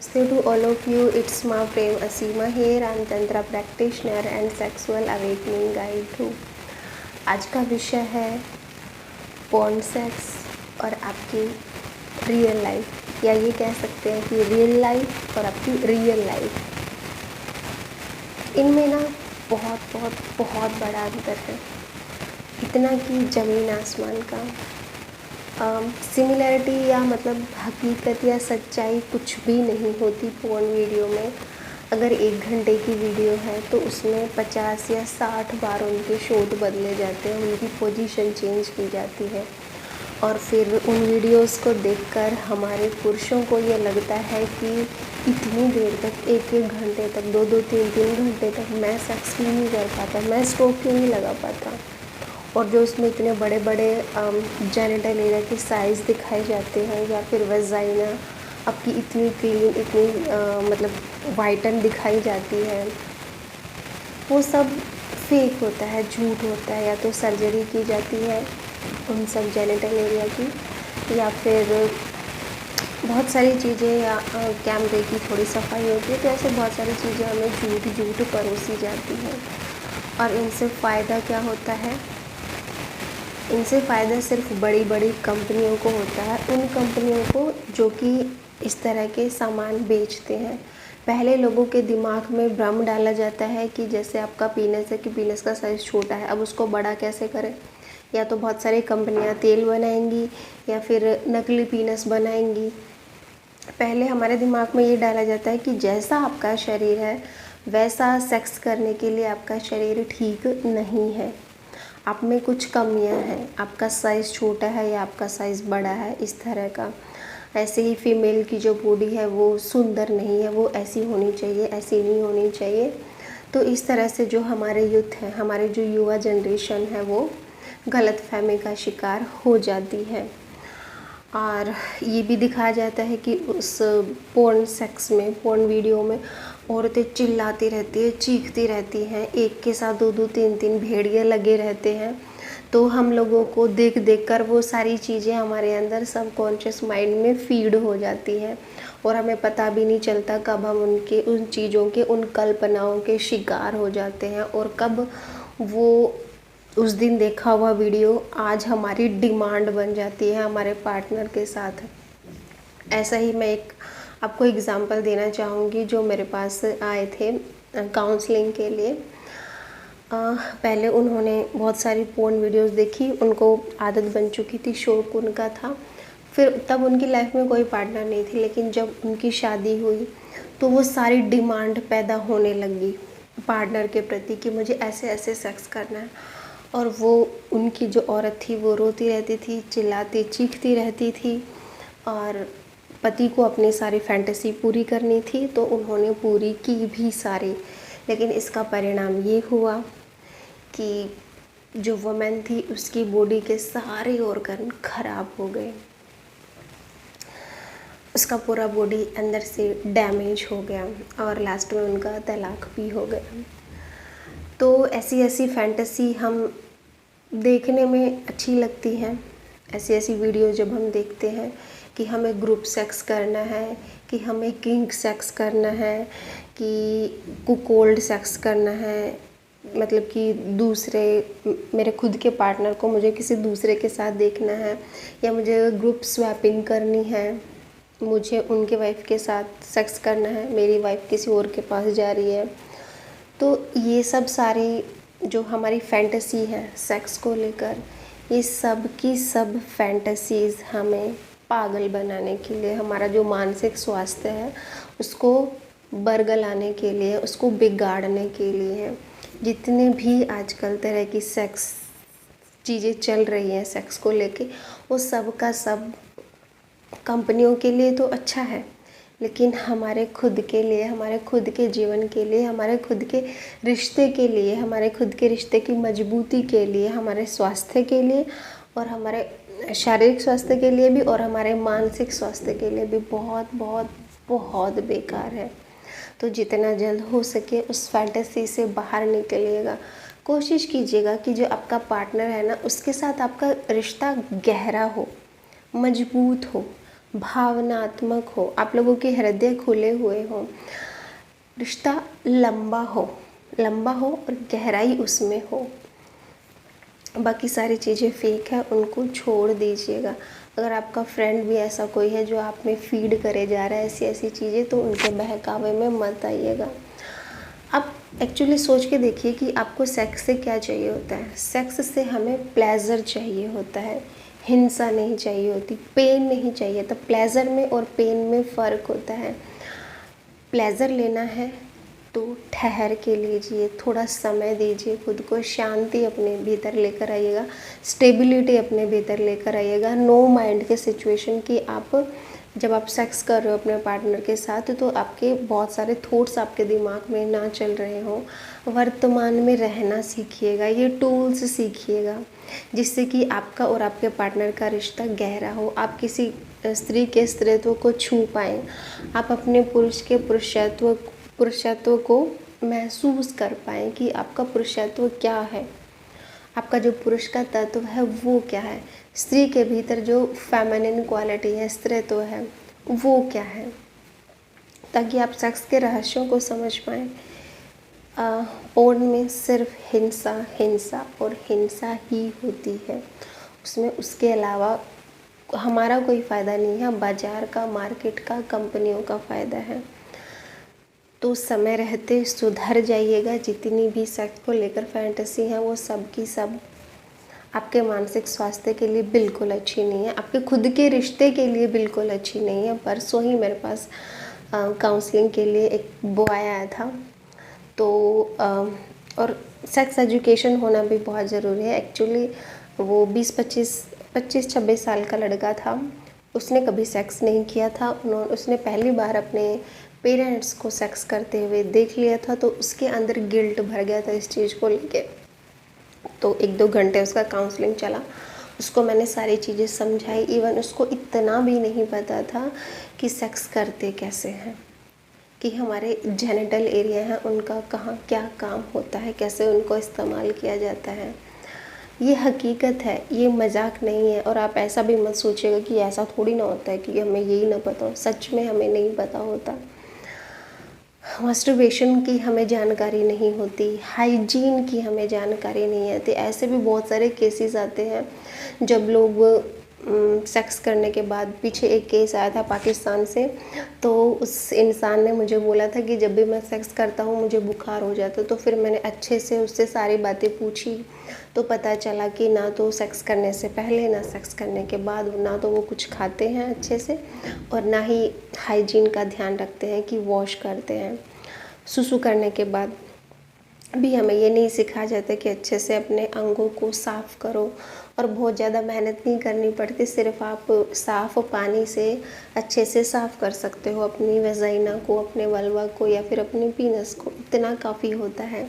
Namaste to all of you. It's Ma Prem Asima here. I'm Tantra practitioner and sexual awakening guide too. आज का विषय है porn sex और आपकी real life, या ये कह सकते हैं कि रियल लाइफ और आपकी रियल लाइफ, इनमें ना बहुत बहुत बहुत बड़ा अंतर है। इतना कि ज़मीन आसमान का। सिमिलैरिटी या मतलब हकीकत या सच्चाई कुछ भी नहीं होती पोर्न वीडियो में। अगर 1 घंटे की वीडियो है तो उसमें 50 या 60 बार उनके शॉट बदले जाते हैं, उनकी पोजीशन चेंज की जाती है। और फिर उन वीडियोस को देखकर हमारे पुरुषों को ये लगता है कि इतनी देर तक 1-1 घंटे तक 2-2 3-3 घंटे तक मैं सेक्स क्यों नहीं कर पाता, मैं स्ट्रोक क्यों नहीं लगा पाता। और जो उसमें इतने बड़े बड़े जेनिटल एरिया के साइज़ दिखाए जाते हैं, या फिर वजाइना आपकी इतनी क्लीन, इतनी मतलब वाइटन दिखाई जाती है, वो सब फेक होता है, झूठ होता है। या तो सर्जरी की जाती है उन सब जेनिटल एरिया की, या फिर बहुत सारी चीज़ें, या कैमरे की थोड़ी सफाई होती है। तो ऐसे बहुत सारी चीज़ें हमें झूठ परोसी जाती हैं। और इनसे फ़ायदा क्या होता है? इनसे फ़ायदा सिर्फ बड़ी बड़ी कंपनियों को होता है, उन कंपनियों को जो कि इस तरह के सामान बेचते हैं। पहले लोगों के दिमाग में भ्रम डाला जाता है कि जैसे आपका पीनस है कि पीनस का साइज़ छोटा है, अब उसको बड़ा कैसे करें। या तो बहुत सारी कंपनियां तेल बनाएंगी या फिर नकली पीनस बनाएंगी। पहले हमारे दिमाग में ये डाला जाता है कि जैसा आपका शरीर है वैसा सेक्स करने के लिए आपका शरीर ठीक नहीं है, आप में कुछ कमियां हैं, आपका साइज़ छोटा है या आपका साइज़ बड़ा है, इस तरह का। ऐसे ही फीमेल की जो बॉडी है वो सुंदर नहीं है, वो ऐसी होनी चाहिए, ऐसी नहीं होनी चाहिए। तो इस तरह से जो हमारे यूथ हैं, हमारे जो युवा जनरेशन है, वो गलतफहमी का शिकार हो जाती है। और ये भी दिखाया जाता है कि उस पोर्न सेक्स में, पोर्न वीडियो में औरतें चिल्लाती रहती है, चीखती रहती हैं, एक के साथ 2-2 3-3 भेड़िए लगे रहते हैं। तो हम लोगों को देख देख कर वो सारी चीज़ें हमारे अंदर सबकॉन्शियस माइंड में फीड हो जाती हैं, और हमें पता भी नहीं चलता कब हम उन चीज़ों के, उन कल्पनाओं के शिकार हो जाते हैं, और कब वो उस दिन देखा हुआ वीडियो आज हमारी डिमांड बन जाती है हमारे पार्टनर के साथ। ऐसा ही मैं एक आपको एग्ज़ाम्पल देना चाहूँगी। जो मेरे पास आए थे काउंसलिंग के लिए, पहले उन्होंने बहुत सारी पोर्न वीडियोस देखी, उनको आदत बन चुकी थी, शौक उनका था। फिर तब उनकी लाइफ में कोई पार्टनर नहीं थी, लेकिन जब उनकी शादी हुई तो वो सारी डिमांड पैदा होने लगी पार्टनर के प्रति कि मुझे ऐसे ऐसे सेक्स करना है। और वो उनकी जो औरत थी वो रोती रहती थी, चिल्लाती चीखती रहती थी, और पति को अपनी सारी फैंटेसी पूरी करनी थी, तो उन्होंने पूरी की भी सारी। लेकिन इसका परिणाम ये हुआ कि जो वुमेन थी उसकी बॉडी के सारे ऑर्गन खराब हो गए, उसका पूरा बॉडी अंदर से डैमेज हो गया, और लास्ट में उनका तलाक भी हो गया। तो ऐसी ऐसी फैंटेसी हम देखने में अच्छी लगती हैं। ऐसी ऐसी वीडियो जब हम देखते हैं कि हमें ग्रुप सेक्स करना है, कि हमें किंग सेक्स करना है, कि कुकोल्ड सेक्स करना है, मतलब कि दूसरे, मेरे खुद के पार्टनर को मुझे किसी दूसरे के साथ देखना है, या मुझे ग्रुप स्वैपिंग करनी है, मुझे उनके वाइफ के साथ सेक्स करना है, मेरी वाइफ किसी और के पास जा रही है। तो ये सब सारी जो हमारी फैंटेसी है सेक्स को लेकर, ये सब की सब फैंटेसीज़ हमें पागल बनाने के लिए, हमारा जो मानसिक स्वास्थ्य है उसको बरगलाने के लिए, उसको बिगाड़ने के लिए है। जितने भी आजकल तरह की सेक्स चीज़ें चल रही हैं सेक्स को लेके, वो सब का सब कंपनियों के लिए तो अच्छा है, लेकिन हमारे खुद के लिए, हमारे खुद के जीवन के लिए, हमारे खुद के रिश्ते के लिए, हमारे खुद के रिश्ते की मजबूती के लिए, हमारे स्वास्थ्य के लिए, और हमारे शारीरिक स्वास्थ्य के लिए भी, और हमारे मानसिक स्वास्थ्य के लिए भी बहुत बहुत बहुत बेकार है। तो जितना जल्द हो सके उस फैंटेसी से बाहर निकलिएगा। कोशिश कीजिएगा कि जो आपका पार्टनर है ना, उसके साथ आपका रिश्ता गहरा हो, मजबूत हो, भावनात्मक हो, आप लोगों के हृदय खुले हुए हों, रिश्ता लंबा हो, लंबा हो और गहराई उसमें हो। बाकी सारी चीज़ें फेक है, उनको छोड़ दीजिएगा। अगर आपका फ्रेंड भी ऐसा कोई है जो आप में फीड करे जा रहा है ऐसी ऐसी चीज़ें, तो उनके बहकावे में मत आइएगा। आप एक्चुअली सोच के देखिए कि आपको सेक्स से क्या चाहिए होता है। सेक्स से हमें प्लेजर चाहिए होता है, हिंसा नहीं चाहिए होती, पेन नहीं चाहिए। तो प्लेजर में और पेन में फ़र्क होता है। प्लेजर लेना है तो ठहर के लीजिए, थोड़ा समय दीजिए खुद को, शांति अपने भीतर लेकर आइएगा, स्टेबिलिटी अपने भीतर लेकर आइएगा। नो माइंड के सिचुएशन की आप जब आप सेक्स कर रहे हो अपने पार्टनर के साथ, तो आपके बहुत सारे थॉट्स आपके दिमाग में ना चल रहे हों। वर्तमान में रहना सीखिएगा, ये टूल्स सीखिएगा जिससे कि आपका और आपके पार्टनर का रिश्ता गहरा हो। आप किसी स्त्री के स्त्रीत्व को छू पाएँ, आप अपने पुरुष के पुरुषत्व को महसूस कर पाएँ कि आपका पुरुषत्व क्या है, आपका जो पुरुष का तत्व है वो क्या है, स्त्री के भीतर जो फेमिनिन क्वालिटी है, स्त्रीत्व है, वो क्या है, ताकि आप सेक्स के रहस्यों को समझ पाएँ। पोर्न में सिर्फ हिंसा, हिंसा और हिंसा ही होती है, उसमें उसके अलावा हमारा कोई फ़ायदा नहीं है, बाज़ार का, मार्केट का, कंपनियों का फ़ायदा है। तो समय रहते सुधर जाइएगा। जितनी भी सेक्स को लेकर फैंटेसी है वो सब की सब आपके मानसिक स्वास्थ्य के लिए बिल्कुल अच्छी नहीं है, आपके खुद के रिश्ते के लिए बिल्कुल अच्छी नहीं है। परसों ही मेरे पास काउंसलिंग के लिए एक बॉय आया था, तो और सेक्स एजुकेशन होना भी बहुत ज़रूरी है। एक्चुअली वो 25-26 साल का लड़का था, उसने कभी सेक्स नहीं किया था। उसने पहली बार अपने पेरेंट्स को सेक्स करते हुए देख लिया था, तो उसके अंदर गिल्ट भर गया था इस चीज़ को लेके। तो 1-2 घंटे उसका काउंसलिंग चला, उसको मैंने सारी चीज़ें समझाई। इवन उसको इतना भी नहीं पता था कि सेक्स करते कैसे हैं, कि हमारे जेनिटल एरिया हैं उनका कहाँ क्या काम होता है, कैसे उनको इस्तेमाल किया जाता है। ये हकीकत है, ये मजाक नहीं है। और आप ऐसा भी मत सोचिएगा कि ऐसा थोड़ी ना होता है कि हमें यही ना पता हो, सच में हमें नहीं पता होता। मास्टरबेशन की हमें जानकारी नहीं होती, हाइजीन की हमें जानकारी नहीं आती। ऐसे भी बहुत सारे केसेस आते हैं जब लोग सेक्स करने के बाद, पीछे एक केस आया था पाकिस्तान से, तो उस इंसान ने मुझे बोला था कि जब भी मैं सेक्स करता हूँ मुझे बुखार हो जाता है। तो फिर मैंने अच्छे से उससे सारी बातें पूछी, तो पता चला कि ना तो सेक्स करने से पहले, ना सेक्स करने के बाद, ना तो वो कुछ खाते हैं अच्छे से, और ना ही हाइजीन का ध्यान रखते हैं कि वॉश करते हैं। सुसु करने के बाद भी हमें ये नहीं सिखाया जाता कि अच्छे से अपने अंगों को साफ़ करो, और बहुत ज़्यादा मेहनत नहीं करनी पड़ती, सिर्फ आप साफ़ पानी से अच्छे से साफ़ कर सकते हो अपनी वजाइना को, अपने वल्वा को, या फिर अपनी पीनस को। इतना काफ़ी होता है,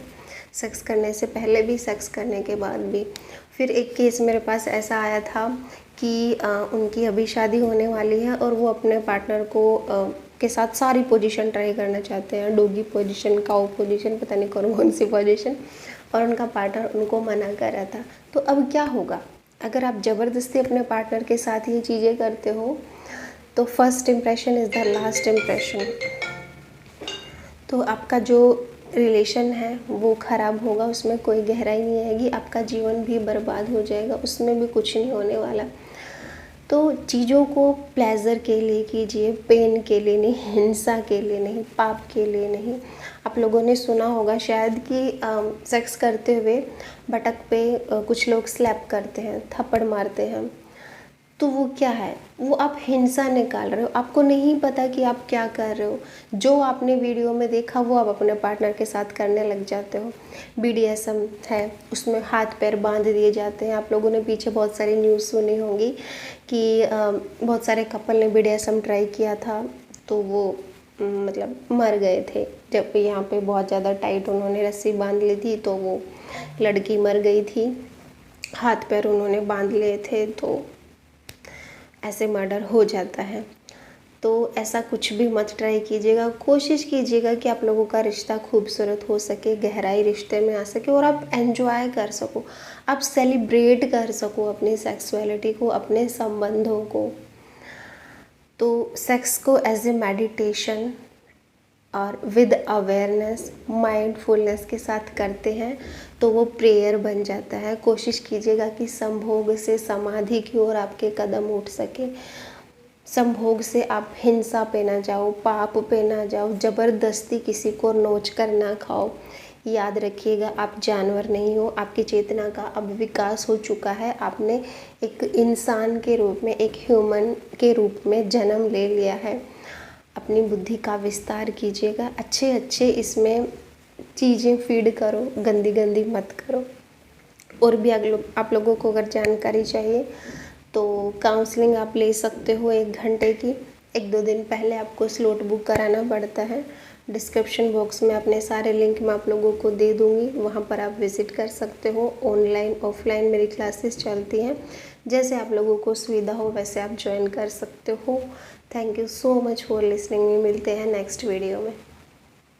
सेक्स करने से पहले भी, सेक्स करने के बाद भी। फिर एक केस मेरे पास ऐसा आया था कि उनकी अभी शादी होने वाली है और वो अपने पार्टनर को के साथ सारी पोजीशन ट्राई करना चाहते हैं, डॉगी पोजीशन, काऊ पोजीशन, पता नहीं कौन सी पोजीशन, और उनका पार्टनर उनको मना कर रहा था। तो अब क्या होगा अगर आप ज़बरदस्ती अपने पार्टनर के साथ ये चीज़ें करते हो? तो first impression is the last impression. तो आपका जो रिलेशन है वो ख़राब होगा, उसमें कोई गहराई नहीं आएगी, आपका जीवन भी बर्बाद हो जाएगा, उसमें भी कुछ नहीं होने वाला। तो चीज़ों को प्लेज़र के लिए कीजिए, पेन के लिए नहीं, हिंसा के लिए नहीं, पाप के लिए नहीं। आप लोगों ने सुना होगा शायद कि सेक्स करते हुए बटक पे कुछ लोग स्लैप करते हैं, थप्पड़ मारते हैं। तो वो क्या है? वो आप हिंसा निकाल रहे हो, आपको नहीं पता कि आप क्या कर रहे हो। जो आपने वीडियो में देखा वो आप अपने पार्टनर के साथ करने लग जाते हो। BDSM है, उसमें हाथ पैर बांध दिए जाते हैं। आप लोगों ने पीछे बहुत सारी न्यूज़ सुनी होंगी कि बहुत सारे कपल ने BDSM ट्राई किया था, तो वो मतलब मर गए थे। जब यहाँ पे बहुत ज़्यादा टाइट उन्होंने रस्सी बांध ली थी, तो वो लड़की मर गई थी। हाथ पैर उन्होंने बांध लिए थे, तो ऐसे मर्डर हो जाता है। तो ऐसा कुछ भी मत ट्राई कीजिएगा। कोशिश कीजिएगा कि आप लोगों का रिश्ता खूबसूरत हो सके, गहराई रिश्ते में आ सके, और आप एंजॉय कर सको, आप सेलिब्रेट कर सको अपनी सेक्सुअलिटी को, अपने संबंधों को। तो सेक्स को एज ए मेडिटेशन और विद अवेयरनेस माइंडफुलनेस के साथ करते हैं तो वो प्रेयर बन जाता है। कोशिश कीजिएगा कि संभोग से समाधि की ओर आपके कदम उठ सके। संभोग से आप हिंसा पे ना जाओ, पाप पे ना जाओ, ज़बरदस्ती किसी को नोच कर ना खाओ। याद रखिएगा, आप जानवर नहीं हो, आपकी चेतना का अब विकास हो चुका है। आपने एक इंसान के रूप में, एक ह्यूमन के रूप में जन्म ले लिया है। अपनी बुद्धि का विस्तार कीजिएगा, अच्छे अच्छे इसमें चीज़ें फीड करो, गंदी गंदी मत करो। और भी आप लोगों को अगर जानकारी चाहिए तो काउंसलिंग आप ले सकते हो 1 घंटे की। 1-2 दिन पहले आपको स्लॉट बुक कराना पड़ता है। डिस्क्रिप्शन बॉक्स में अपने सारे लिंक मैं आप लोगों को दे दूँगी, वहाँ पर आप विज़िट कर सकते हो। ऑनलाइन ऑफलाइन मेरी क्लासेस चलती हैं, जैसे आप लोगों को सुविधा हो वैसे आप ज्वाइन कर सकते हो। Thank you so much for listening. मिलते हैं नेक्स्ट वीडियो में।